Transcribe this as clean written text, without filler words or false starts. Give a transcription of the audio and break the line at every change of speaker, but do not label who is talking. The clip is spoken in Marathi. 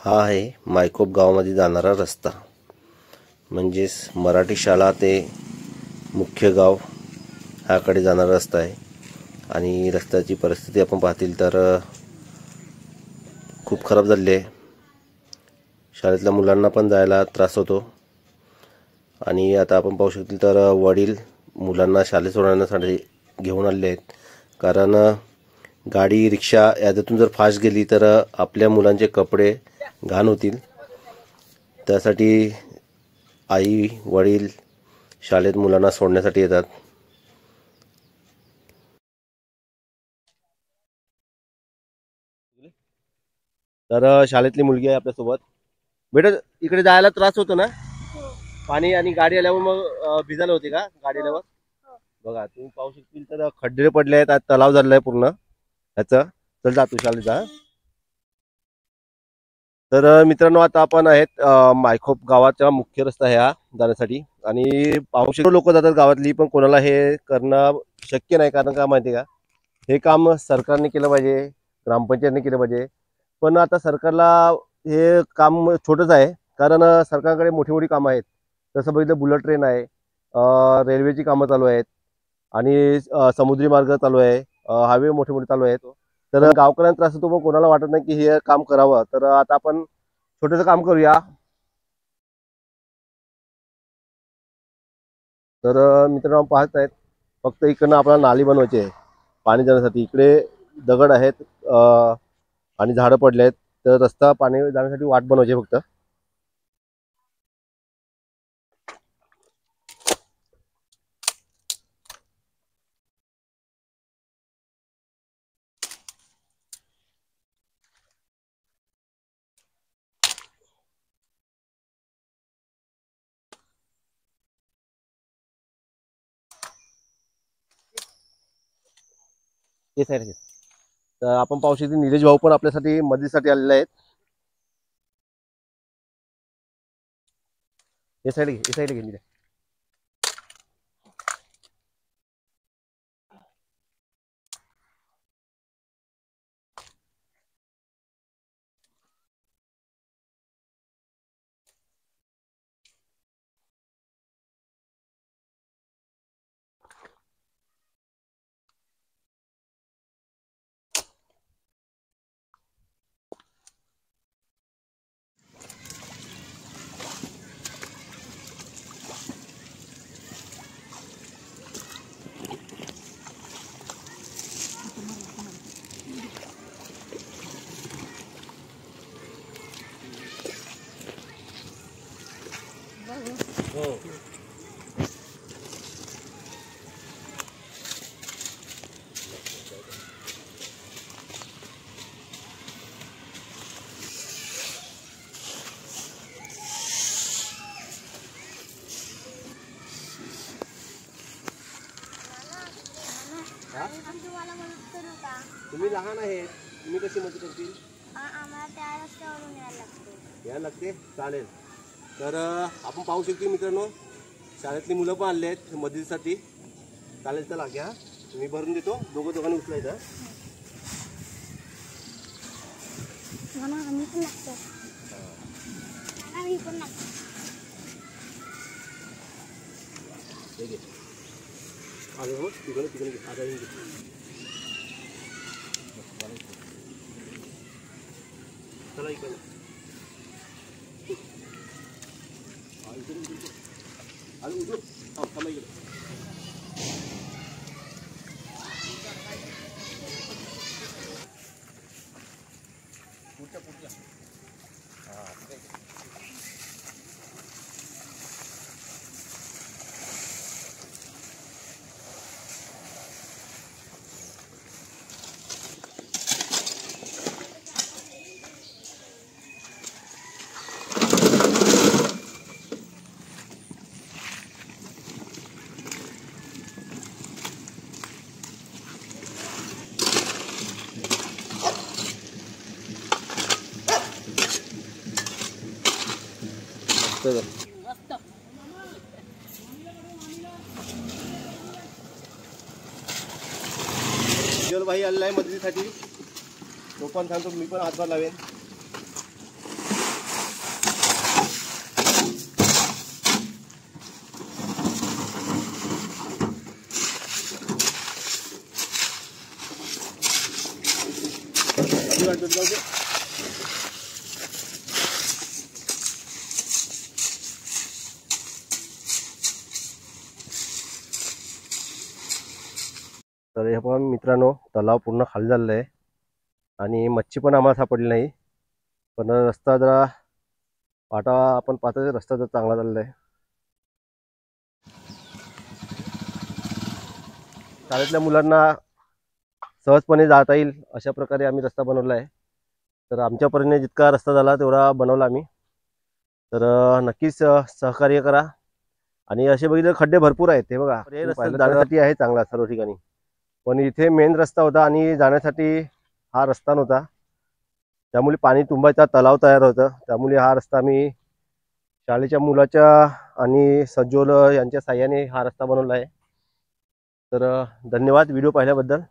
हा आहे मायखोप गावामध्ये जाणारा रस्ता, म्हणजेच मराठी शाळा ते मुख्य गाव ह्याकडे जाणारा रस्ता आहे। आणि रस्त्याची परिस्थिती आपण पाहतील तर खूप खराब झाली आहे। शाळेतल्या मुलांना पण जायला त्रास होतो। आणि आता आपण पाहू शकतील तर वडील मुलांना शाळेत सोडण्यासाठी घेऊन आले आहेत, कारण गाडी रिक्षा यातून जर फास्ट गेली तर आपल्या मुलांचे कपडे घाण होतील। त्यासाठी आई वडील शाळेत मुलांना सोडण्यासाठी येतात। तर शाळेतली मुलगी आहे आपल्यासोबत। बेटा इकडे जायला त्रास होतो ना? पाणी आणि गाडी आल्यावर मग भिजायला होते का गाडी आल्यावर? बघा तुम्ही पाहू शकतील तर खड्डे पडले आहेत, आज तलाव झालेला आहे पूर्ण ह्याचा। चल जा तू शाळेत जा। तर मित्रांनो आता आपण आहेत मायखोप गावाच्या मुख्य रस्ता ह्या जाण्यासाठी। आणि पाहू शकतो लोक जातात गावातली, पण कोणाला हे करणं शक्य नाही। कारण का माहिती का, हे काम सरकारने केलं पाहिजे, ग्रामपंचायतने केलं पाहिजे। पण आता सरकारला हे काम छोटंच आहे, कारण सरकारकडे मोठी मोठी कामं आहेत। तसं बघितलं बुलेट ट्रेन आहे, रेल्वेची कामं चालू आहेत, आणि समुद्री मार्ग चालू आहे, हायवे मोठे मोठे चालू आहेत। तर गावकऱ्यांना त्रास होतो, पण कोणाला वाटत नाही की हे काम करावं। तर आता आपण छोटंसं काम करूया। तर मित्रांनो पाहत आहेत, फक्त इकडनं आपल्याला नाली बनवायची आहे पाणी जाण्यासाठी। इकडे दगड आहेत आणि झाडं पडले आहेत, तर रस्ता पाणी जाण्यासाठी वाट बनवायची फक्त। ते साईड तर आपण पाहू शकतो निलेश भाऊ पण आपल्यासाठी मदतीसाठी आलेले आहेत। हे साईड घे। हो तुम्ही लहान आहेत, तुम्ही कशी मदत करतील?
आम्हाला त्या रस्त्यावरून
यायला लागते, चालेल। तर आपण पाहू शकतो मित्रांनो, शाळेतली मुलं पण आले आहेत मदतीसाठी। चालेल चला घ्या, मी भरून देतो, दोघांनी उचलायचं।
आम्ही पण लागतो, आम्ही पण लागतो।
आगे हो तिकडे आता चला इकडे आणि उजू थांबा इकडे। पुढच्या हां जल भाई आलेला आहे मदतीसाठी, तो पण सांगतो, मी पण हातभार लावेन। तर हे पण मित्रांनो तलाव पूर्ण खाली झालेला आहे आणि मच्छी पण आम्हाला सापडली नाही. पण रस्ता जरा वाटा आपण पाहतो रस्ता जर चांगला झालेला आहे. शाळेतल्या मुलांना सहजपणे जाता येईल अशा प्रकारे आम्ही रस्ता बनवला आहे. तर आमच्यापर्यंत जितका रस्ता झाला तेवढा बनवला आम्ही. तर नक्कीच सहकार्य करा. आणि असे बघितले खड्डे भरपूर आहेत. हे बघा हे रस्ता जाण्यासाठी आहे चांगला सर्व ठिकाणी, पण इथे मेन रस्ता होता आणि जाण्यासाठी हा रस्ता नव्हता. त्यामुळे पाणी तुंबायचा तलाव तयार होतं. त्यामुळे हा रस्ता आम्ही शाळेच्या मुलाच्या आणि सज्जोल यांच्या साह्याने हा रस्ता बनवला आहे. तर धन्यवाद व्हिडिओ पाहिल्याबद्दल.